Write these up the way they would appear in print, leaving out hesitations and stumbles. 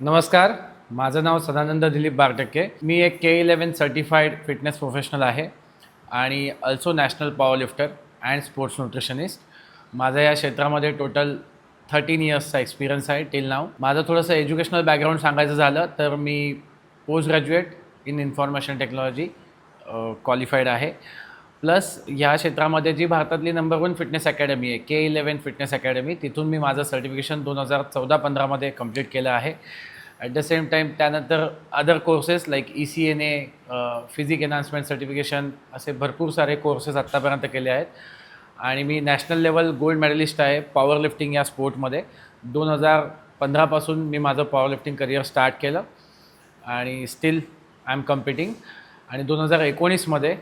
नमस्कार. माझं नाव सदानंद दिलीप बारटक्के. मी एक K11 सर्टिफाईड फिटनेस प्रोफेशनल आहे आणि also national power lifter and sports nutritionist. माझा या क्षेत्रामध्ये टोटल 13 इयर्सचा एक्सपिरियन्स आहे टिल नाव. माझं थोडंसं एज्युकेशनल बॅकग्राऊंड सांगायचं झालं तर मी post graduate in information technology qualified आहे. प्लस ह्या क्षेत्रामध्ये जी भारतातली नंबर 1 फिटनेस अकॅडमी आहे K11 फिटनेस अकॅडमी, तिथून मी माझं सर्टिफिकेशन 2014-15मध्ये कंप्लीट केलं आहे. ॲट द सेम टाईम त्यानंतर other courses like ECNA, physique enhancement certification, असे भरपूर सारे कोर्सेस आत्तापर्यंत केले आहेत. आणि मी नॅशनल लेवल गोल्ड मेडलिस्ट आहे पॉवर लिफ्टिंग या स्पोर्टमध्ये. 2015पासून मी माझं पॉवर लिफ्टिंग करिअर स्टार्ट केलं आणि स्टील आय एम कम्पिटिंग. आणि 2019मध्ये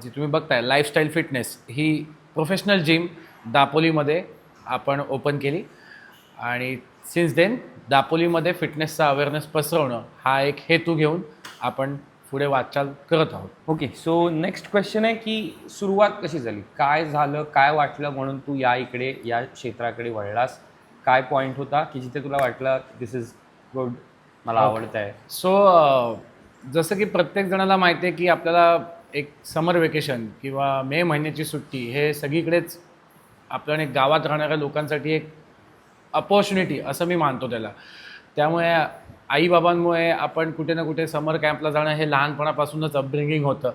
जी तुम्ही बघताय लाईफस्टाईल फिटनेस ही प्रोफेशनल जिम दापोलीमध्ये आपण ओपन केली. आणि सिन्स देन दापोलीमध्ये फिटनेसचा अवेअरनेस पसरवणं हा एक हेतू घेऊन आपण पुढे वाटचाल करत आहोत. ओके, सो नेक्स्ट क्वेश्चन आहे की सुरुवात कशी झाली, काय झालं, काय वाटलं म्हणून तू या क्षेत्राकडे वळलास? काय पॉईंट होता की जिथे तुला वाटलं दिस इज गुड, मला आवडतं आहे? सो जसं की प्रत्येक जणाला माहिती आहे की आपल्याला एक समर वेकेशन किंवा मे महिन्याची सुट्टी हे सगळीकडेच आपल्या गावात राहणाऱ्या लोकांसाठी एक अपॉर्च्युनिटी असं मी मानतो त्याला. त्यामुळे आईबाबांमुळे आपण कुठे ना कुठे समर कॅम्पला जाणं हे लहानपणापासूनच अपब्रिंगिंग होतं.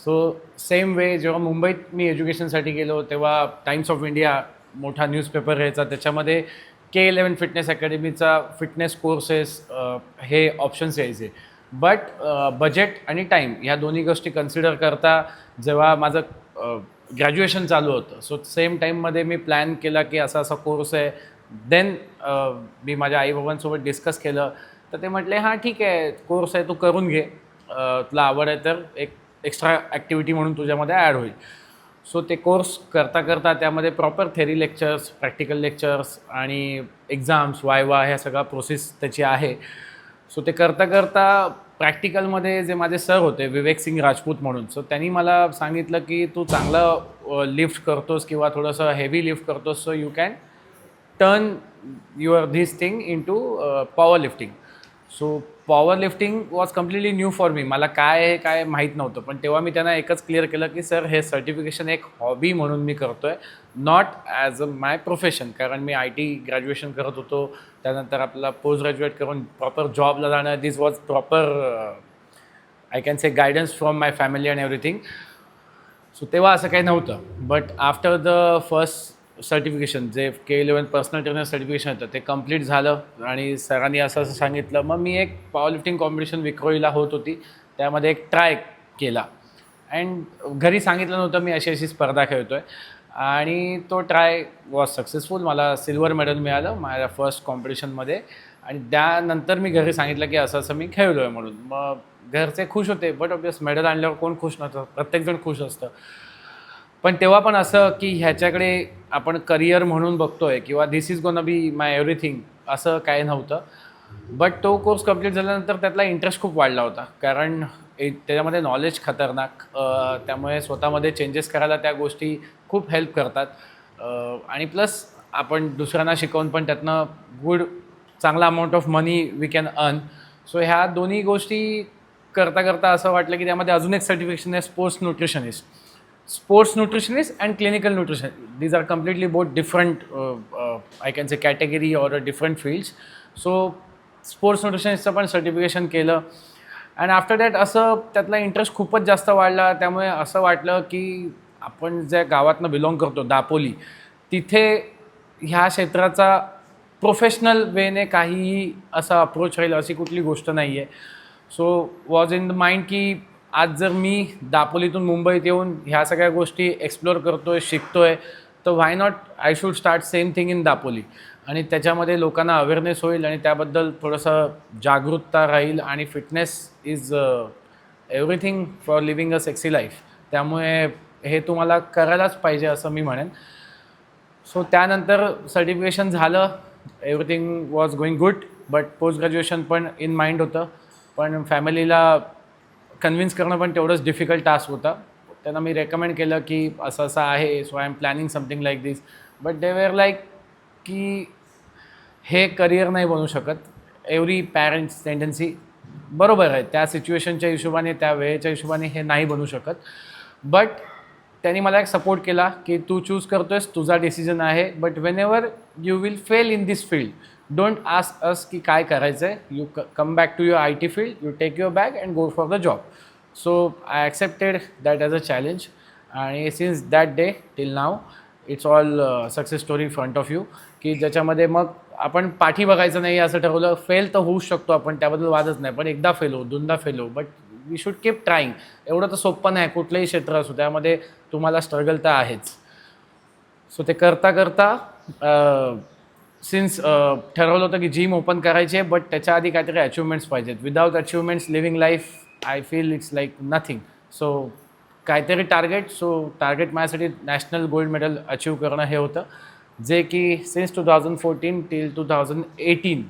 सो सेम वे जेव्हा मुंबईत मी एज्युकेशनसाठी गेलो तेव्हा टाइम्स ऑफ इंडिया मोठा न्यूजपेपर यायचा, त्याच्यामध्ये K11 फिटनेस अकॅडमीचा फिटनेस कोर्सेस हे ऑप्शन्स यायचे. बट बजेट आणि टाईम ह्या दोन्ही गोष्टी कन्सिडर करता जेव्हा माझं ग्रॅज्युएशन चालू होतं, सो सेम टाईममध्ये मी प्लॅन केला की असा असा कोर्स आहे. देन मी माझ्या आईबाबांसोबत डिस्कस केलं तर ते म्हटले हां ठीक आहे, कोर्स आहे तू करून घे, तुला आवड आहे तर एक एक्स्ट्रा ॲक्टिव्हिटी म्हणून तुझ्यामध्ये ॲड होईल. सो ते कोर्स करता करता त्यामध्ये proper theory lectures, practical lectures आणि एक्झाम्स, वायवा ह्या सगळा प्रोसेस त्याची आहे. सो ते करता करता प्रॅक्टिकलमध्ये जे माझे सर होते विवेक सिंग राजपूत म्हणून, सो त्यांनी मला सांगितलं की तू चांगलं लिफ्ट करतोस किंवा थोडंसं हेवी लिफ्ट करतोस, so you can turn your this thing into power lifting. So power lifting was completely new for me. मला काय आहे काय माहीत नव्हतं. पण तेव्हा मी त्यांना एकच क्लिअर केलं की सर हे सर्टिफिकेशन एक हॉबी म्हणून मी करतो आहे, not as a my profession. कारण मी IT ग्रॅज्युएशन करत होतो, त्यानंतर आपल्याला पोस्ट ग्रॅज्युएट करून प्रॉपर जॉबला जाणं, this was proper I can say guidance from my family and everything. So तेव्हा असं काही नव्हतं. But after the first certification जे K11 पर्सनल ट्रेनर सर्टिफिकेशन होतं ते कंप्लीट झालं आणि सरांनी असं असं सांगितलं. मग मी एक पॉवर लिफ्टिंग कॉम्पिटिशन विक्रोळीला होत होती, त्यामध्ये एक ट्राय केला. अँड घरी सांगितलं नव्हतं मी अशी अशी स्पर्धा खेळतो आहे. आणि तो ट्राय वॉज सक्सेसफुल. मला सिल्वर मेडल मिळालं माझ्या फर्स्ट कॉम्पिटिशनमध्ये. आणि त्यानंतर मी घरी सांगितलं की असं असं मी खेळलो आहे म्हणून. मग घरचे खुश होते. बट ऑब्वियस मेडल आणल्यावर कोण खुश नव्हतं, प्रत्येकजण खुश असतं. पण तेव्हा पण असं की ह्याच्याकडे आपण करिअर म्हणून बघतोय किंवा this is gonna be my everything असं काय नव्हतं. बट तो कोर्स कंप्लीट झाल्यानंतर त्यातला इंटरेस्ट खूप वाढला होता, कारण त्याच्यामध्ये नॉलेज खतरनाक, त्यामुळे स्वतःमध्ये चेंजेस करायला त्या गोष्टी खूप हेल्प करतात. आणि प्लस आपण दुसऱ्यांना शिकवून पण त्यातनं चांगला amount of money we can earn. So ह्या दोन्ही गोष्टी करता करता असं वाटलं की त्यामध्ये अजून एक सर्टिफिकेशन आहे sports nutritionist and clinical nutrition. These are completely both different I can say category or different fields. So sports न्यूट्रिशनिस्टचं पण सर्टिफिकेशन केलं. अँड आफ्टर दॅट असं त्यातला इंटरेस्ट खूपच जास्त वाढला. त्यामुळे असं वाटलं की आपण ज्या गावातनं बिलॉंग करतो दापोली, तिथे ह्या क्षेत्राचा प्रोफेशनल वेने काहीही असा अप्रोच राहील अशी कुठली गोष्ट नाही आहे. So was in the mind की आज जर मी दापोलीतून मुंबईत येऊन ह्या सगळ्या गोष्टी एक्सप्लोअर करतो आहे, शिकतो आहे, तर why not I should start same thing in Dapoli. आणि त्याच्यामध्ये लोकांना अवेअरनेस होईल आणि त्याबद्दल थोडंसं जागरूकता राहील. आणि fitness is everything for living a sexy life. त्यामुळे हे तुम्हाला करायलाच पाहिजे असं मी म्हणेन. सो त्यानंतर सर्टिफिकेशन झालं, everything was going good. But post graduation पण इन माइंड होतं. पण फॅमिलीला कन्व्हिन्स करणं पण तेवढंच डिफिकल्ट टास्क होता. त्यांना मी रेकमेंड केलं की असं असं आहे, so I am planning something like this. But they were like की हे करिअर नाही बनू शकत, एव्हरी पॅरेंट्स टेंडन्सी बरोबर आहे, त्या सिच्युएशनच्या हिशोबाने त्या वेळेच्या हिशोबाने हे नाही बनू शकत. बट त्यांनी मला एक सपोर्ट केला की तू चूज करतोयस, तुझा डिसिजन आहे, but whenever you will fail in this field, don't ask us की काय करायचं आहे, you come back to your IT field, you take your bag and go for the job. So I accepted that as a challenge आणि since that day till now it's all success story front of you, की ज्याच्यामध्ये मग आपण पाठी बघायचं नाही असं ठरवलं. फेल तर होऊच शकतो आपण, त्याबद्दल वादच नाही, पण एकदा फेल हो, दोनदा फेल हो, but we should keep trying. एवढं तर सोपं नाही, कुठलंही क्षेत्र असो त्यामध्ये तुम्हाला स्ट्रगल तर आहेच. सो ते करता करता सिन्स ठरवलं होतं की जिम ओपन करायची आहे, बट त्याच्या आधी काहीतरी अचिव्हमेंट्स पाहिजेत. Without achievements living life I feel it's like nothing. So काहीतरी टार्गेट, सो टार्गेट माझ्यासाठी नॅशनल गोल्ड मेडल अचीव्ह करणं हे होतं, जे की सिन्स 2014 टिल 2018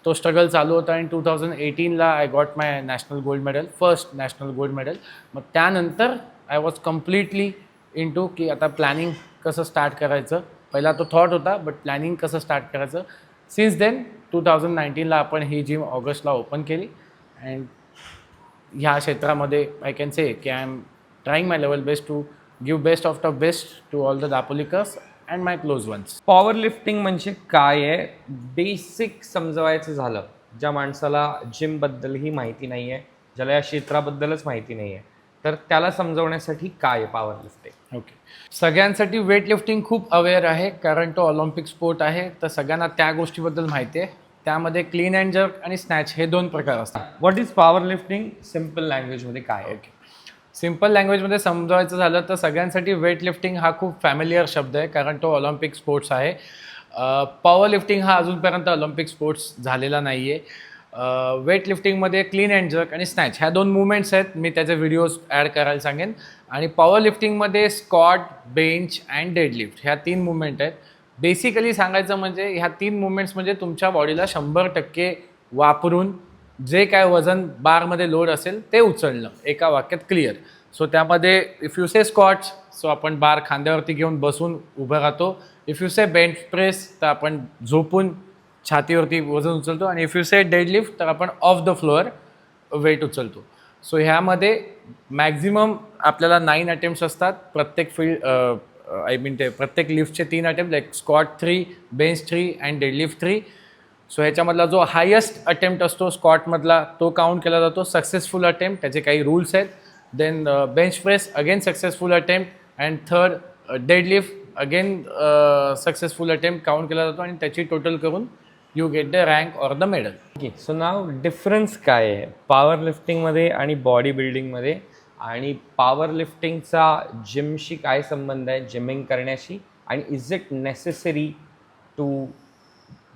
तो स्ट्रगल चालू होता. आणि 2018ला I got my national gold medal, first national gold medal. मग त्यानंतर I was completely in two की आता प्लॅनिंग कसं स्टार्ट करायचं. पहिला तो थॉट होता, बट प्लॅनिंग कसं स्टार्ट करायचं. सिन्स देन 2019ला आपण ही जिम ऑगस्टला ओपन केली. अँड ह्या क्षेत्रामध्ये आय कॅन से की I am trying my level best to give best of the best to all the दापोलीकर्स and my close ones. Power lifting म्हणजे काय आहे, बेसिक समजवायचं झालं, ज्या माणसाला जिमबद्दलही माहिती नाही आहे, ज्याला या क्षेत्राबद्दलच माहिती नाही आहे, तर त्याला समजवण्यासाठी काय आहे पॉवर लिफ्टिंग? ओके, सगळ्यांसाठी वेट लिफ्टिंग खूप अवेअर आहे, कारण तो ऑलिम्पिक स्पोर्ट आहे, तर सगळ्यांना त्या गोष्टीबद्दल माहिती आहे. त्यामध्ये क्लीन अँड जर्क आणि स्नॅच हे 2 प्रकार असतात. What is power lifting simple लँग्वेजमध्ये काय आहे? सिम्पल लँग्वेजमध्ये समजायचं झालं तर सगळ्यांसाठी वेट लिफ्टिंग हा खूप फॅमिलियर शब्द आहे, कारण तो ऑलिम्पिक स्पोर्ट्स आहे. पॉवर लिफ्टिंग हा अजूनपर्यंत ऑलिम्पिक स्पोर्ट्स झालेला नाही आहे. वेट लिफ्टिंगमध्ये क्लीन अँड जर्क आणि स्नॅच ह्या 2 मुवमेंट्स आहेत, मी त्याचे व्हिडिओज ॲड करायला सांगेन. आणि पॉवर लिफ्टिंगमध्ये स्क्वॉट, बेंच अँड डेडलिफ्ट ह्या 3 मुवमेंट आहेत. बेसिकली सांगायचं म्हणजे ह्या 3 मुवमेंट्स म्हणजे तुमच्या बॉडीला 100% वापरून जे काय वजन बारमध्ये लोड असेल ते उचलणं, एका वाक्यात क्लिअर. सो त्यामध्ये if you say squats, so आपण बार खांद्यावरती घेऊन बसून उभं राहतो. If you say bench press, तर आपण झोपून छातीवरती वजन उचलतो. आणि इफ यू से डेडलिफ्ट, तर आपण ऑफ द फ्लोअर वेट उचलतो. सो ह्यामध्ये मॅक्झिमम आपल्याला 9 अटेम्प्ट्स असतात प्रत्येक फील्ड, आय मीन ते प्रत्येक लिफ्टचे 3 attempt, like squat 3, bench 3 and deadlift 3. So ह्याच्यामधला जो हायेस्ट अटेम्प्ट असतो स्क्वॉटमधला तो काउंट केला जातो सक्सेसफुल अटेम्प्ट, त्याचे काही रूल्स आहेत. Then bench press again successful attempt, and third deadlift again successful attempt count केला जातो, आणि त्याची टोटल करून you get the rank or the medal. Okay, so नाव डिफरन्स काय आहे पॉवर लिफ्टिंगमध्ये आणि बॉडी बिल्डिंगमध्ये, आणि पॉवर लिफ्टिंगचा जिमशी काय संबंध आहे, जिमिंग करण्याशी, आणि इज इट नेसेसरी टू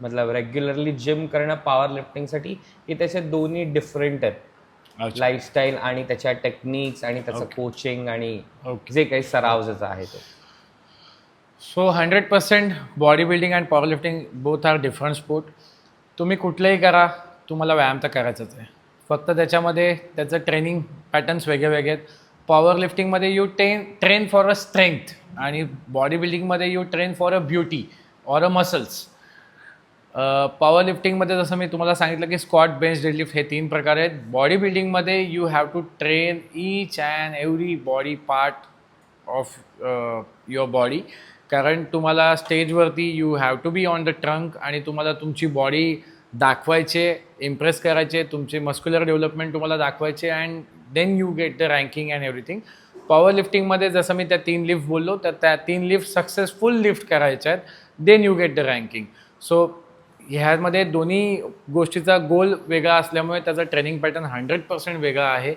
मतलब रेग्युलरली जिम करणं पॉवर लिफ्टिंगसाठी, की त्याचे दोन्ही डिफरंट आहेत, लाईफस्टाईल आणि त्याच्या टेक्निक्स आणि त्याचं कोचिंग आणि जे काही सराव ज्याचा आहे तो? So 100% body building and power lifting both are different sport. तुम्ही कुठलंही करा, तुम्हाला व्यायाम तर करायचाच आहे, फक्त त्याच्यामध्ये त्याचं ट्रेनिंग पॅटर्न्स वेगळे वेगळे आहेत. पॉवर लिफ्टिंगमध्ये you train for a strength, आणि बॉडी बिल्डिंगमध्ये you train for a beauty or a muscles. Power लिफ्टिंगमध्ये जसं मी तुम्हाला सांगितलं की स्क्वॉट, बेंच, डेडलिफ्ट हे 3 प्रकार आहेत. बॉडी बिल्डिंगमध्ये you have to train each and every body part of your body, कारण तुम्हाला स्टेजवरती you have to be on the trunk, आणि तुम्हाला तुमची बॉडी दाखवायचे, इम्प्रेस करायचे, तुमचे मस्क्युलर डेव्हलपमेंट तुम्हाला दाखवायचे, and then you get the ranking and everything. Power लिफ्टिंगमध्ये जसं मी त्या 3 लिफ्ट बोललो, तर त्या 3 लिफ्ट सक्सेसफुल लिफ्ट करायच्या आहेत, then you get the ranking. So ह्यामध्ये दोन्ही गोष्टीचा गोल वेगळा असल्यामुळे त्याचा ट्रेनिंग पॅटर्न 100% वेगळा आहे.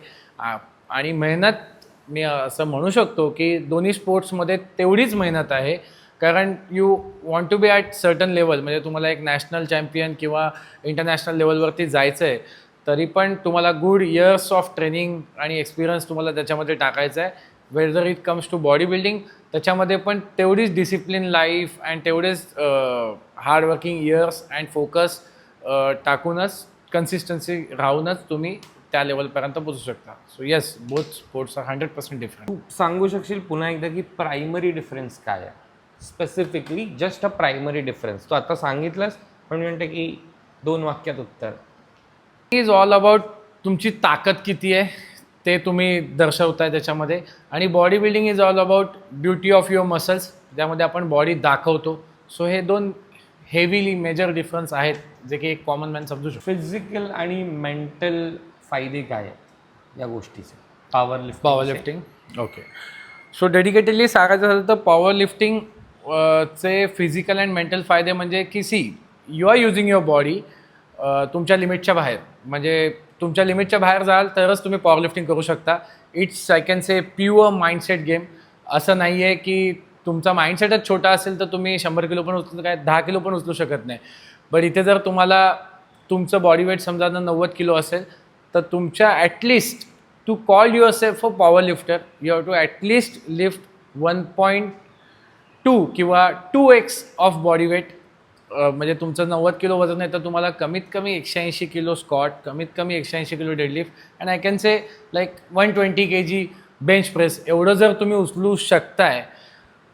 आणि मेहनत मी असं म्हणू शकतो की दोन्ही स्पोर्ट्समध्ये तेवढीच मेहनत आहे, कारण you want to be at certain level. म्हणजे तुम्हाला एक नॅशनल चॅम्पियन किंवा इंटरनॅशनल लेवलवरती जायचं आहे, तरी पण तुम्हाला गुड इयर्स ऑफ ट्रेनिंग आणि एक्सपिरियन्स तुम्हाला त्याच्यामध्ये टाकायचा आहे. Whether it comes to body building, त्याच्यामध्ये पण तेवढीच डिसिप्लिन लाईफ अँड तेवढेच हार्डवर्किंग इयर्स अँड फोकस टाकूनच, कन्सिस्टन्सी राहूनच तुम्ही त्या लेवलपर्यंत पोहोचू शकता. So yes, both sports are 100% different. तू सांगू शकशील पुन्हा एकदा की प्रायमरी डिफरन्स काय आहे, specifically just a primary difference? तू आता सांगितलंस, पण मी म्हणते की 2 वाक्यात उत्तर, इज ऑल अबाउट तुमची ताकद किती आहे ते तुम्ही दर्शवताय त्याच्यामध्ये. आणि body building is all about beauty of your muscles, ज्यामध्ये आपण बॉडी दाखवतो. सो हे दोन हेवीली मेजर डिफरन्स आहेत जे की एक कॉमन मॅन समजू शकतो. फिजिकल आणि मेंटल फायदे काय आहेत या गोष्टीचे? Power lifting. Okay. So dedicatedly सांगायचं झालं तर पॉवर लिफ्टिंग चे फिजिकल अँड मेंटल फायदे म्हणजे की you are using your body तुमच्या लिमिटच्या बाहेर. म्हणजे तुमच्या लिमिटच्या बाहेर जाल तरच तुम्ही पॉवर लिफ्टिंग करू शकता. It's I can say pure mindset game. असं नाही आहे की तुमचा माइंडसेटच छोटा असेल तर तुम्ही 100 किलो पण उचलू, काय 10 किलो पण उचलू शकत नाही. बट इथे जर तुम्हाला तुमचं बॉडी वेट समजा 90 किलो असेल तर तुमच्या at least to call yourself a power lifter you have to at least lift 1.2 किंवा 2x ऑफ बॉडी वेट. म्हणजे तुमचं 90 किलो वजन आहे तर तुम्हाला कमीत कमी 180 किलो स्कॉट, कमीत कमी 180 kilo deadlift and I can say like 120 kg bench press एवढं जर तुम्ही उचलू शकताय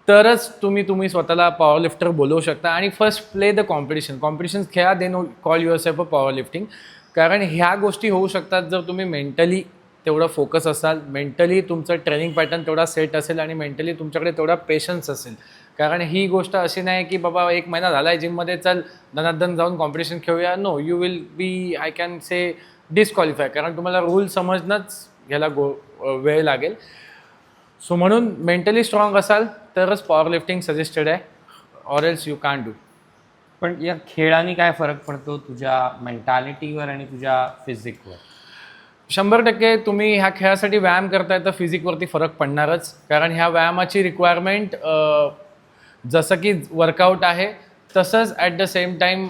तरच तुम्ही स्वतःला पॉवर लिफ्टर बोलवू शकता. आणि फर्स्ट प्ले द कॉम्पिटिशन खेळा, then call yourself a power lifting. कारण ह्या गोष्टी होऊ शकतात जर तुम्ही मेंटली तेवढं फोकस असाल, मेंटली तुमचं ट्रेनिंग पॅटर्न तेवढा सेट असेल आणि मेंटली तुमच्याकडे तेवढा पेशन्स असेल. कारण ही गोष्ट अशी नाही की बाबा 1 महिना झाला आहे जिममध्ये, चल धनाधन जाऊन कॉम्पिटिशन खेळूया. No, you will be I can say disqualify. कारण तुम्हाला रूल समजणंच ह्याला वेळ लागेल. सो म्हणून मेंटली स्ट्रॉंग असाल तरच पॉवर लिफ्टिंग सजेस्टेड आहे, or else you can do. पण या खेळाने काय फरक पडतो तुझ्या मेंटॅलिटीवर आणि तुझ्या फिजिकवर? 100% तुम्ही ह्या खेळासाठी व्यायाम करताय तर फिजिकवरती फरक पडणारच. कारण ह्या व्यायामाची रिक्वायरमेंट जसं की वर्कआउट आहे तसंच ॲट द सेम टाईम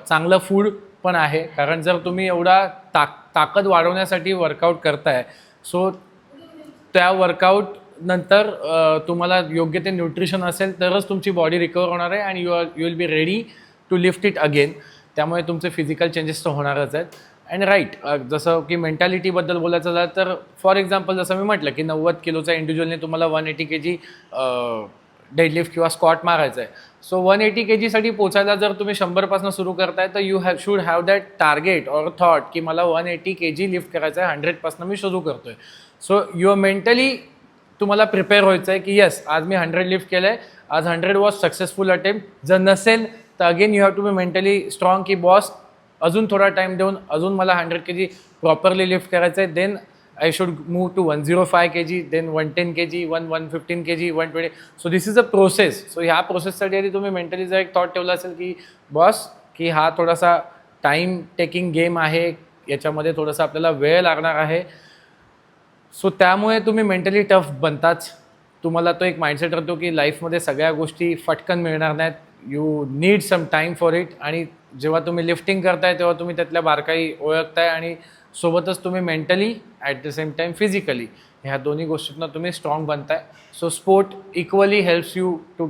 चांगलं फूड पण आहे. कारण जर तुम्ही एवढा ताकद वाढवण्यासाठी वर्कआउट करताय सो त्या वर्कआउट नंतर तुम्हाला योग्य ते न्यूट्रिशन असेल तरच तुमची बॉडी रिकवर होणार आहे आणि you will be ready to lift it again. त्यामुळे तुमचे फिजिकल चेंजेस तर होणारच आहेत. अँड राईट, जसं की मेंटॅलिटीबद्दल बोलायचं झालं तर फॉर एक्झाम्पल जसं मी म्हटलं की 90 किलोचा इंडिव्हिज्युअलने तुम्हाला 180 kg डेडलिफ्ट किंवा स्कॉट मारायचं आहे. सो 180 kgसाठी पोचायला जर तुम्ही 100पासून सुरू करताय तर you should have that target or thought की मला 180 kg लिफ्ट करायचं आहे, 100पासून मी सुरू करतोय. सो युअर मेंटली तुम्हाला प्रिपेअर व्हायचं आहे की येस आज मी 100 लिफ्ट केलं आहे, आज 100 वॉज सक्सेसफुल अटेम्प्ट. जर नसेल तर again you have to be mentally strong की बॉस अजून थोडा टाईम देऊन अजून मला 100 kg प्रॉपरली लिफ्ट करायचं आहे. Then I should move to 105 kg, then 110 kg, 115 kg, 120. So this is a process. So ह्या प्रोसेससाठी आधी तुम्ही मेंटली जर एक थॉट ठेवला असेल की बॉस की हा थोडासा टाईम टेकिंग गेम आहे, याच्यामध्ये थोडासा आपल्याला वेळ लागणार आहे. सो त्यामुळे तुम्ही मेंटली टफ बनताच. तुम्हाला तो एक माइंडसेट राहतो की लाईफमध्ये सगळ्या गोष्टी फटकन मिळणार नाहीत. You need some time for it. आणि जेव्हा तुम्ही लिफ्टिंग करताय तेव्हा तुम्ही त्यातल्या बारकाई ओळखताय आणि सोबतच तुम्ही mentally at the same time physically ह्या दोन्ही गोष्टींना तुम्ही स्ट्रॉंग बनताय. So sport equally helps you to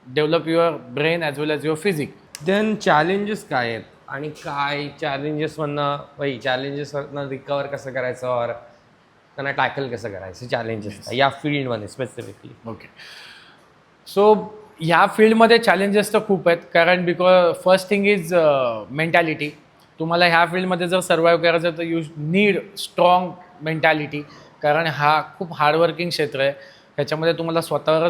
develop your brain as well as your physique. Then challenges काय आहेत आणि काय चॅलेंजेसमधनं चॅलेंजेसमधनं रिकवर कसं करायचं और त्यांना टॅकल कसं करायचं चॅलेंजेस या फील्डमध्ये स्पेसिफिकली? ओके. सो ह्या फील्डमध्ये चॅलेंजेस तर खूप आहेत. कारण because first thing is mentality. तुम्हाला ह्या फील्डमध्ये जर सर्वाईव्ह करायचं तर यू नीड स्ट्रॉंग मेंटॅलिटी. कारण हा खूप हार्डवर्किंग क्षेत्र आहे. ह्याच्यामध्ये तुम्हाला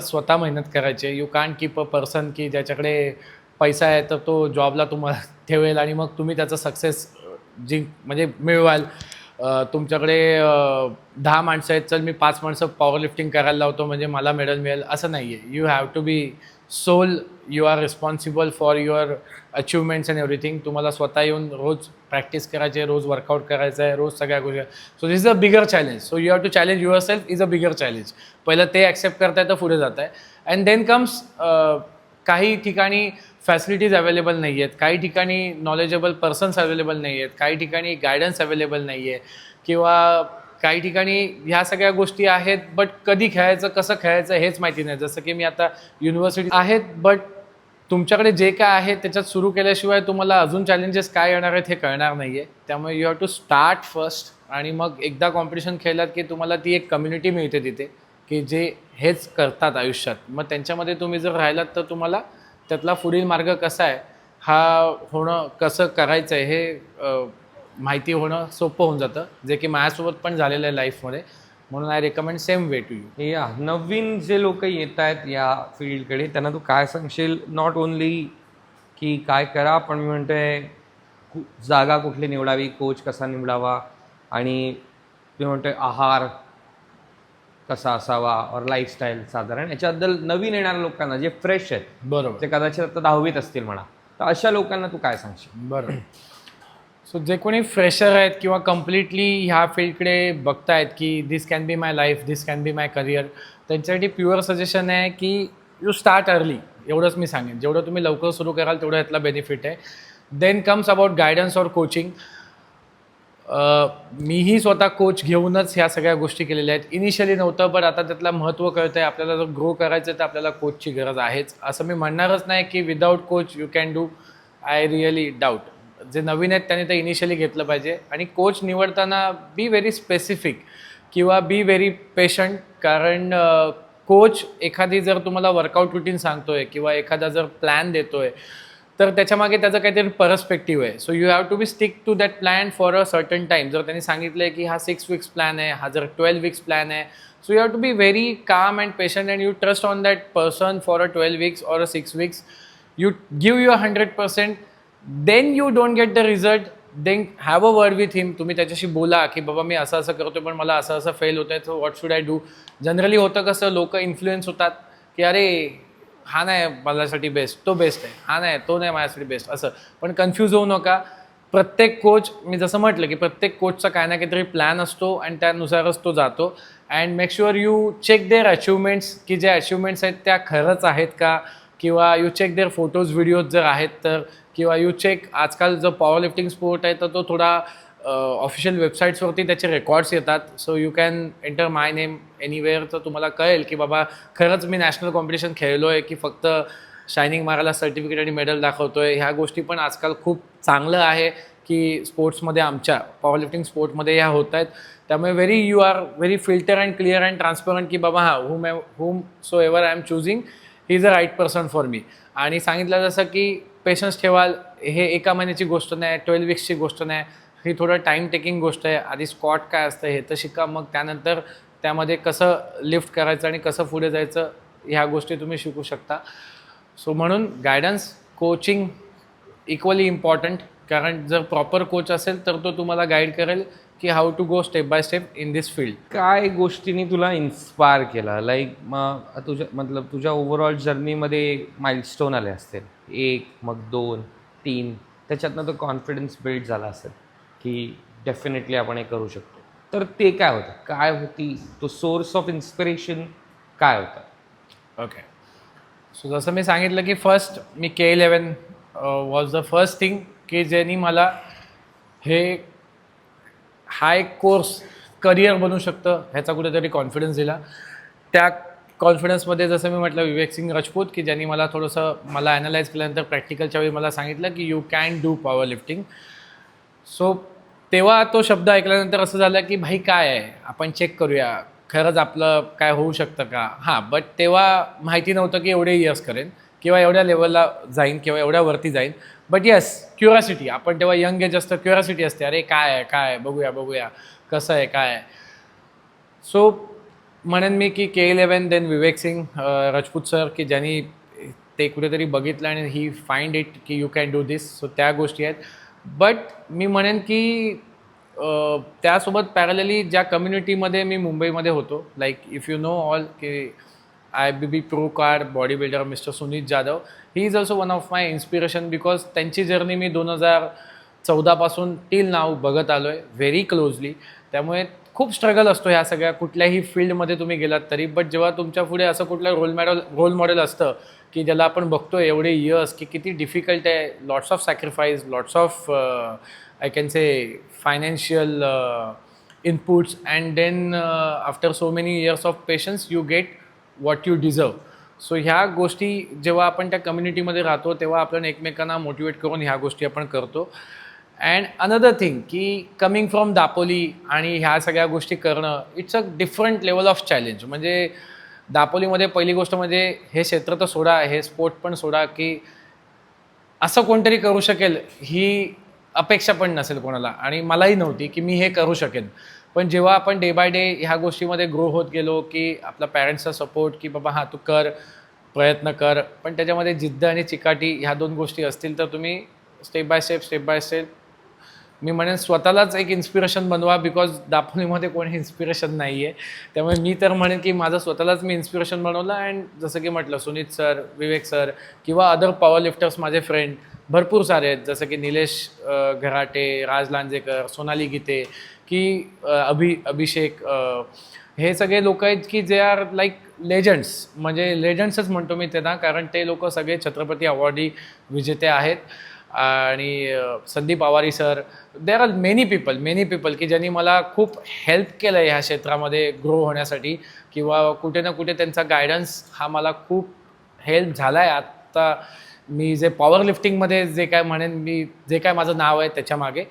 स्वतः मेहनत करायची आहे. You can't keep a person की ज्याच्याकडे पैसा आहे तर तो जॉबला तुम्हाला ठेवेल आणि मग तुम्ही त्याचा सक्सेस म्हणजे मिळवाल. तुमच्याकडे 10 माणसं आहेत, चल मी 5 माणसं पॉवर लिफ्टिंग करायला लावतो म्हणजे मला मेडल मिळेल, असं नाही आहे. You have to be sole. You are responsible for your achievements and everything. तुम्हाला स्वतः येऊन रोज प्रॅक्टिस करायची आहे, रोज वर्कआउट करायचं आहे, रोज सगळ्या गोष्टी. So this is a bigger challenge. So you have to challenge yourself is a bigger challenge. पहिलं ते ॲक्सेप्ट करताय तर पुढे जात आहे. अँड देन कम्स काही ठिकाणी फॅसिलिटीज अवेलेबल नाही आहेत, काही ठिकाणी नॉलेजेबल पर्सन्स अवेलेबल नाही आहेत, काही ठिकाणी गायडन्स अवेलेबल नाही आहे किंवा काही ठिकाणी ह्या सगळ्या गोष्टी आहेत बट कधी खेळायचं कसं खेळायचं हेच माहिती नाही. जसं की मी आता युनिव्हर्सिटी आहेत बट तुमच्याकडे जे काय आहे त्याच्यात सुरू केल्याशिवाय तुम्हाला अजून चॅलेंजेस काय येणार आहेत हे कळणार नाही आहे. त्यामुळे you have to start first आणि मग एकदा कॉम्पिटिशन खेळलात की तुम्हाला ती एक कम्युनिटी मिळते तिथे की जे हेच करतात आयुष्यात. मग त्यांच्यामध्ये तुम्ही जर राहिलात तर तुम्हाला त्यातला पुढील मार्ग कसा आहे हा होणं कसं करायचं आहे हे माहिती होणं सोपं होऊन जातं, जे की माझ्यासोबत पण झालेलं आहे लाईफमध्ये. म्हणून I recommend same way to you. या नवीन जे लोक येत आहेत या फील्डकडे त्यांना तू काय सांगशील? नॉट ओनली की काय करा, पण मी म्हणतोय जागा कुठली निवडावी, कोच कसा निवडावा, आणि मी म्हणतोय आहार कसा असावा, और लाईफस्टाईल साधारण याच्याबद्दल नवीन येणाऱ्या लोकांना जे फ्रेश आहेत, बरोबर. जे कदाचित आता 10वीत असतील म्हणा, तर अशा लोकांना तू काय सांगशील? बरोबर. सो जे कोणी फ्रेशर आहेत किंवा कम्प्लिटली ह्या फील्डकडे बघतायत की this can be my life, this can be my career, त्यांच्यासाठी प्युअर सजेशन आहे की यू स्टार्ट अर्ली. एवढंच मी सांगेन. जेवढं तुम्ही लवकर सुरू कराल तेवढं यातला बेनिफिट आहे. Then comes about guidance or coaching. मीही स्वतः कोच घेऊनच ह्या सगळ्या गोष्टी केलेल्या आहेत. इनिशियली नव्हतं, पण आता त्यातलं महत्त्व कळतं आहे. आपल्याला जर ग्रो करायचं तर आपल्याला कोचची गरज आहेच. असं मी म्हणणारच नाही की without coach you can do. I really doubt. जे नवीन आहेत त्यांनी ते इनिशियली घेतलं पाहिजे. आणि कोच निवडताना बी व्हेरी स्पेसिफिक किंवा बी व्हेरी पेशंट. कारण कोच एखादी जर तुम्हाला वर्कआउट रुटीन सांगतोय किंवा एखादा जर प्लॅन देतोय तर त्याच्यामागे त्याचं काहीतरी पर्स्पेक्टिव्ह आहे. So you have to be stick to that plan for a certain time. जर त्यांनी सांगितलं आहे की हा 6 वीक्स प्लॅन आहे, हा जर 12 वीक्स प्लॅन आहे, so you have to be very calm and patient and you trust on that person for a 12 weeks or a 6 weeks. You give your 100%. Then you don't get the result, then have a word with him. तुम्ही त्याच्याशी बोला की बाबा मी असं असं करतो पण मला असं असं फेल होतं आहे, so what should I do. Generally होतं कसं, लोक इन्फ्लुएन्स होतात की अरे हा नाही माझ्यासाठी बेस्ट, तो बेस्ट आहे, हा नाही तो नाही माझ्यासाठी बेस्ट, असं. पण कन्फ्यूज होऊ नका. प्रत्येक कोच, मी जसं म्हटलं की प्रत्येक कोचचा काय ना काहीतरी प्लॅन असतो आणि त्यानुसारच तो जातो. And make sure you check their achievements, की जे अचिव्हमेंट्स आहेत त्या खरंच आहेत का, किंवा you check their photos videos जर आहेत तर, किंवा यू चेक, आजकाल जो पॉवर लिफ्टिंग स्पोर्ट आहे तर तो थोडा ऑफिशियल वेबसाईट्सवरती त्याचे रेकॉर्ड्स येतात. So you can enter my name anywhere, तर तुम्हाला कळेल की बाबा खरंच मी नॅशनल कॉम्पिटिशन खेळलो आहे की फक्त शायनिंग मारायला सर्टिफिकेट आणि मेडल दाखवतो आहे. ह्या गोष्टी पण आजकाल खूप चांगलं आहे की स्पोर्ट्समध्ये, आमच्या पॉवर लिफ्टिंग स्पोर्टमध्ये ह्या होत आहेत. त्यामुळे you are very filter and clear and transparent की बाबा हा whom so ever I am choosing, he is a right person for me. आणि सांगितलं जसं की पेशन्स ठेवाल. हे एका महिन्याची गोष्ट नाही, 12 वीक्सची गोष्ट नाही, ही थोडं टाईम टेकिंग गोष्ट आहे. आधी स्क्वॉट काय असतं हे तर शिका, मग त्यानंतर त्यामध्ये कसं लिफ्ट करायचं आणि कसं पुढे जायचं ह्या गोष्टी तुम्ही शिकू शकता. सो म्हणून गायडन्स, कोचिंग इक्वली इम्पॉर्टंट. कारण जर प्रॉपर कोच असेल तर तो तुम्हाला गाईड करेल की how to go step by step in this field. काय गोष्टींनी तुला इन्स्पायर केलं? लाईक मग तुझ्या ओव्हरऑल जर्नीमध्ये माइलस्टोन आले असतील, 1, मग 2, 3, त्याच्यातनं तो कॉन्फिडन्स बिल्ड झाला असेल की डेफिनेटली आपण हे करू शकतो. तर ते काय होतं? काय होती तो सोर्स ऑफ इन्स्पिरेशन? काय होता? ओके. सो जसं मी सांगितलं की first me K11 was the first thing की ज्यांनी मला हा एक कोर्स करिअर बनू शकतं ह्याचा कुठेतरी कॉन्फिडन्स दिला. त्या कॉन्फिडन्समध्ये जसं मी म्हटलं विवेक सिंग राजपूत, की ज्यांनी मला थोडंसं मला ॲनालाइज केल्यानंतर प्रॅक्टिकलच्या वेळी मला सांगितलं की you can do power lifting. So तेव्हा तो शब्द ऐकल्यानंतर असं झालं की भाई काय आहे, आपण चेक करूया खरंच आपलं काय होऊ शकतं का. हां, बट तेव्हा माहिती नव्हतं की एवढे इयर्स करेन किंवा एवढ्या लेवलला जाईन किंवा एवढ्यावरती जाईन. बट येस, क्युरिओसिटी, आपण तेव्हा यंग एज असतं, क्युरिओसिटी असते, अरे काय आहे काय बघूया कसं आहे काय आहे. सो म्हणेन मी की K11, देन विवेक सिंग राजपूत सर, की ज्यांनी ते कुठेतरी बघितलं आणि ही फाइंड इट की you can do this. So त्या गोष्टी आहेत. बट मी म्हणेन की त्यासोबत पॅरलली ज्या कम्युनिटीमध्ये मी मुंबईमध्ये होतो, like if you know all की IFBB pro card body builder mister Sunit Jadhav, he is also one of my inspiration. Because त्यांची जर्नी मी 2014 पासून टिल नाव बघत आलो आहे व्हेरी क्लोजली. त्यामुळे खूप स्ट्रगल असतो ह्या सगळ्या कुठल्याही फील्डमध्ये तुम्ही गेलात तरी. बट जेव्हा तुमच्या पुढे असं कुठलं रोल मॉडेल असतं की ज्याला आपण बघतो एवढे इयर्स की किती डिफिकल्ट आहे, lots of sacrifice, lots of I can say financial inputs, and then after so many years of patience you get what you deserve. So ह्या गोष्टी जेव्हा आपण त्या कम्युनिटीमध्ये राहतो तेव्हा आपण एकमेकांना मोटिवेट करून ह्या गोष्टी आपण करतो. अँड अनदर थिंग की कमिंग फ्रॉम दापोली आणि ह्या सगळ्या गोष्टी करणं, it's a different level of challenge. म्हणजे दापोलीमध्ये पहिली गोष्ट म्हणजे हे क्षेत्र तर सोडा, हे स्पोर्ट पण सोडा, की असं कोणतरी करू शकेल ही अपेक्षा पण नसेल कोणाला आणि मलाही नव्हती की मी हे करू शकेन. पण जेव्हा आपण डे बाय डे ह्या गोष्टीमध्ये ग्रो होत गेलो की आपला पॅरेंट्सचा सपोर्ट की बाबा हां तू कर, प्रयत्न कर, पण त्याच्यामध्ये जिद्द आणि चिकाटी ह्या 2 गोष्टी असतील तर तुम्ही स्टेप बाय स्टेप मी म्हणेन स्वतःलाच एक इन्स्पिरेशन बनवा, बिकॉज दापोलीमध्ये कोणी इन्स्पिरेशन नाही आहे. त्यामुळे मी तर म्हणेन की माझं स्वतःलाच मी इन्स्पिरेशन बनवलं. अँड जसं की म्हटलं सुनीत सर, विवेक सर किंवा अदर पॉवर लिफ्टर्स माझे फ्रेंड भरपूर सारे आहेत, जसं की निलेश घराटे, राज लांजेकर, सोनाली गीते की अभिषेक, हे सगळे लोक आहेत की जे आर लाईक लेजंड्स, म्हणजे लेजंड्सच म्हणतो मी त्यांना, कारण ते लोक सगळे छत्रपती अवॉर्डी विजेते आहेत. आणि संदीप आवारी sir, there are many people की ज्यांनी मला खूप हेल्प केलं आहे ह्या क्षेत्रामध्ये ग्रो होण्यासाठी, किंवा कुठे ना कुठे त्यांचा गायडन्स हा मला खूप हेल्प झाला आहे. आत्ता मी जे पॉवर लिफ्टिंगमध्ये जे काय म्हणेन, मी जे काय माझं नाव आहे त्याच्यामागे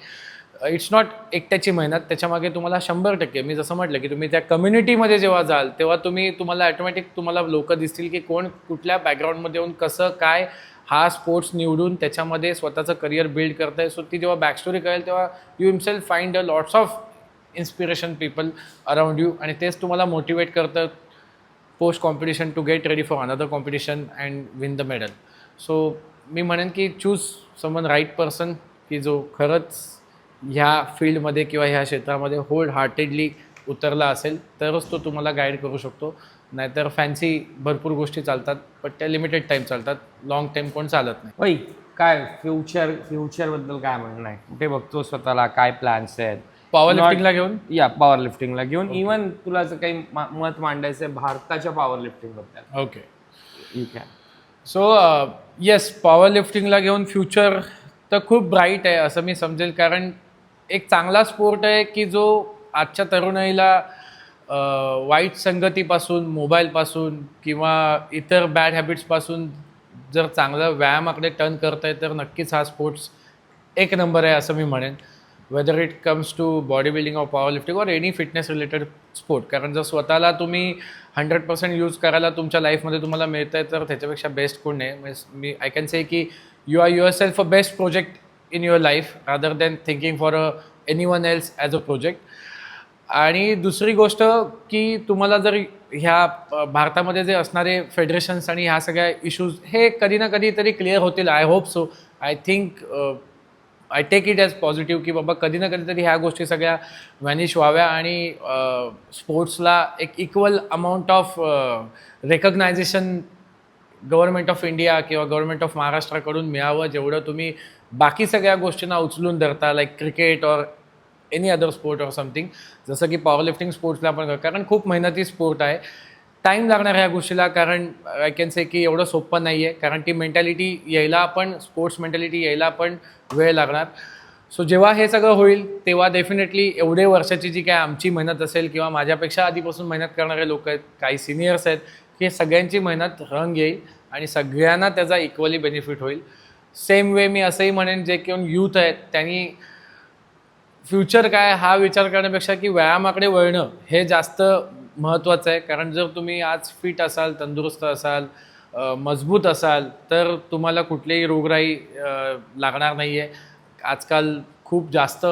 इट्स नॉट एकट्याची मेहनत, त्याच्यामागे तुम्हाला 100% मी जसं म्हटलं की तुम्ही त्या कम्युनिटीमध्ये जेव्हा जाल तेव्हा तुम्हाला ॲटोमॅटिक तुम्हाला लोक दिसतील की कोण कुठल्या बॅकग्राऊंडमध्ये येऊन कसं काय हा स्पोर्ट्स निवडून त्याच्यामध्ये स्वतःचं करिअर बिल्ड करत आहे. सो ती जेव्हा बॅकस्टोरी कळेल तेव्हा you himself find a lots of inspiration people around you, आणि तेच तुम्हाला मोटिवेट करतं post competition to get ready for another competition and win the medal. So मी म्हणेन की चूज समवन राईट पर्सन की जो खरंच ह्या फील्डमध्ये किंवा ह्या क्षेत्रामध्ये होल हार्टेडली उतरला असेल तरच तो तुम्हाला गाईड करू शकतो. नाहीतर फॅन्सी भरपूर गोष्टी चालतात, पण त्या लिमिटेड टाईम चालतात, लाँग टाईम कोण चालत नाही. वै काय फ्युचरबद्दल काय म्हणणं आहे? कुठे बघतो स्वतःला, काय प्लॅन्स आहेत पॉवर लिफ्टिंगला घेऊन? पॉवर लिफ्टिंगला घेऊन, इवन तुला जर काही मत मांडायचं आहे भारताच्या पॉवर लिफ्टिंगबद्दल? Okay, you can. So yes, power लिफ्टिंगला घेऊन फ्युचर तर खूप ब्राईट आहे असं मी समजेल, कारण एक चांगला स्पोर्ट आहे की जो आजच्या तरुणाईला वाईट संगतीपासून, मोबाईलपासून किंवा इतर बॅड हॅबिट्सपासून जर चांगलं व्यायामाकडे टर्न करत आहे तर नक्कीच हा स्पोर्ट्स एक नंबर आहे असं मी म्हणेन. Whether it comes to body building or power lifting or any fitness related sport. कारण जर स्वतःला तुम्ही 100% यूज करायला तुमच्या लाईफमध्ये तुम्हाला मिळतं आहे तर त्याच्यापेक्षा बेस्ट कोण नाही. मी आय कॅन से की you are yourself a best project in your life rather than thinking for anyone else as a project. आणि दुसरी गोष्ट की तुम्हाला जर ह्या भारतामध्ये जे असणारे फेडरेशन्स आणि ह्या सगळ्या इश्यूज हे कधी ना कधी तरी क्लिअर होतील. I hope so. I think I take it as positive की बाबा कधी ना कधी तरी ह्या गोष्टी सगळ्या व्हॅनिश व्हाव्या आणि स्पोर्ट्सला एक equal amount of recognization government of India किंवा गव्हर्नमेंट ऑफ महाराष्ट्राकडून मिळावं, जेवढं तुम्ही बाकी सगळ्या गोष्टींना उचलून धरता, like cricket or any other sport or something. जसं की पॉवर लिफ्टिंग स्पोर्ट्सला पण कारण खूप मेहनती स्पोर्ट आहे, टाईम लागणार ह्या गोष्टीला. कारण आय कॅन से की एवढं सोपं नाही आहे, कारण ती मेंटॅलिटी यायला पण, स्पोर्ट्स मेंटॅलिटी यायला पण वेळ लागणार. सो जेव्हा हे सगळं होईल तेव्हा डेफिनेटली एवढे वर्षाची जी काय आमची मेहनत असेल किंवा माझ्यापेक्षा आधीपासून मेहनत करणारे लोक आहेत, काही सिनियर्स आहेत, की सगळ्यांची मेहनत रंग येईल आणि सगळ्यांना त्याचा इक्वली बेनिफिट होईल. सेम वे मी असंही म्हणेन जे कोण यूथ आहेत त्यांनी फ्युचर काय हा विचार करण्यापेक्षा की व्यायामाकडे वळणं हे जास्त महत्त्वाचं आहे. कारण जर तुम्ही आज फिट असाल, तंदुरुस्त असाल, मजबूत असाल तर तुम्हाला कुठलीही रोगराई लागणार नाही आहे. आजकाल खूप जास्त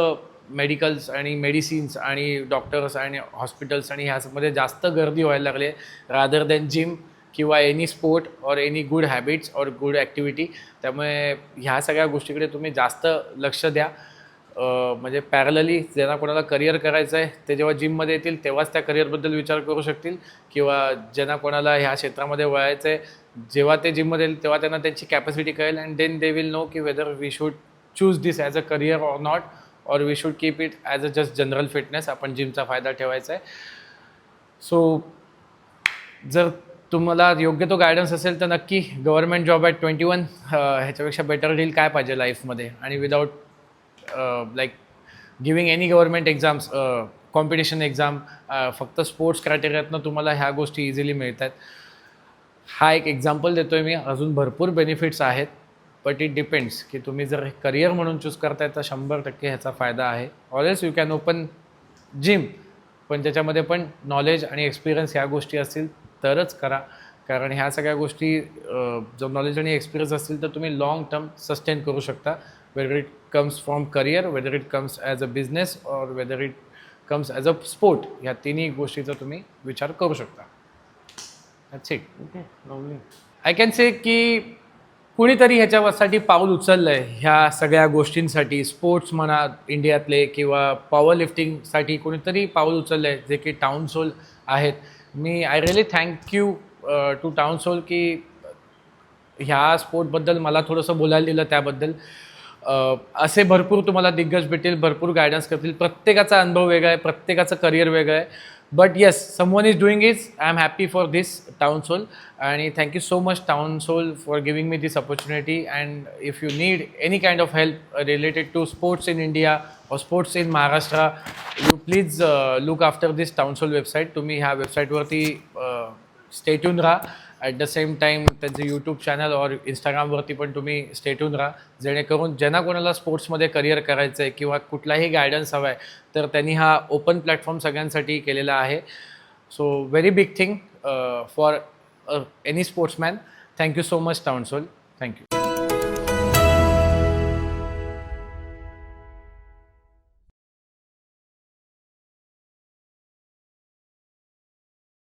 मेडिकल्स आणि मेडिसिन्स आणि डॉक्टर्स आणि हॉस्पिटल्स आणि ह्यामध्ये जास्त गर्दी व्हायला लागली आहे रादर दॅन जिम किंवा any sport or any good habits or good activity. त्यामुळे ह्या सगळ्या गोष्टीकडे तुम्ही जास्त लक्ष द्या. म्हणजे पॅरलली ज्यांना कोणाला करिअर करायचं आहे ते जेव्हा जिममध्ये येतील तेव्हाच त्या करिअरबद्दल विचार करू शकतील, किंवा ज्यांना कोणाला ह्या क्षेत्रामध्ये वळायचं आहे जेव्हा ते जिममध्ये येईल तेव्हा त्यांना त्यांची कॅपॅसिटी कळेल, and then they will know की whether we should choose this as a career or not, or we should keep it as a just general fitness. आपण जिमचा फायदा ठेवायचा आहे. सो जर तुम्हाला योग्य तो गायडन्स असेल तर नक्की गव्हर्नमेंट जॉब ॲट 21 ह्याच्यापेक्षा बेटर डील काय पाहिजे लाईफमध्ये, आणि without like giving any government exams, competition exam, फक्त स्पोर्ट्स क्रायटेरियातनं तुम्हाला ह्या गोष्टी इझिली मिळतात. हा एक एक्झाम्पल देतो आहे मी. अजून भरपूर बेनिफिट्स आहेत, बट इट डिपेंड्स की तुम्ही जर करिअर म्हणून चूज करताय तर 100% ह्याचा फायदा आहे. Always you can open gym, पण त्याच्यामध्ये पण नॉलेज आणि एक्सपिरियन्स ह्या गोष्टी असतील तरच करा. कारण ह्या सगळ्या गोष्टी जर नॉलेज आणि एक्सपिरियन्स असतील तर तुम्ही लाँग टर्म सस्टेन करू शकता. whether it comes from career, whether it comes as a business or whether it comes as a sport. ह्या तिन्ही गोष्टीचा तुम्ही विचार करू शकता. That's it. Okay lovely. I can say की कुणीतरी ह्याच्यासाठी पाऊल उचललं आहे ह्या सगळ्या गोष्टींसाठी. स्पोर्ट्स म्हणा इंडियातले किंवा पॉवर लिफ्टिंगसाठी कोणीतरी पाऊल उचललं आहे जे की टाउन सोल आहेत. मी I really thank you to town soul की ह्या स्पोर्टबद्दल मला थोडंसं बोलायला दिलं त्याबद्दल. असे भरपूर तुम्हाला दिग्गज भेटेल, भरपूर गायडन्स करतील. प्रत्येकाचा अनुभव वेगळा आहे, प्रत्येकाचं करिअर वेगळं आहे. But yes, someone is doing is. I am happy for this town soul आणि thank you so much town soul for giving me this opportunity. And if you need any kind of help related to sports in India or sports in Maharashtra, you please look after this town soul website. तुम्ही ह्या वेबसाईटवरती stay tune राहा. At the same time त्यांचं YouTube channel or इंस्टाग्रामवरती पण तुम्ही stay tune राहा, जेणेकरून ज्यांना कोणाला स्पोर्ट्समध्ये करिअर करायचं आहे किंवा कुठलाही गायडन्स हवा आहे तर त्यांनी हा ओपन प्लॅटफॉर्म सगळ्यांसाठी केलेला आहे. So very big thing for any sportsman. Thank you so much town soul. Thank you.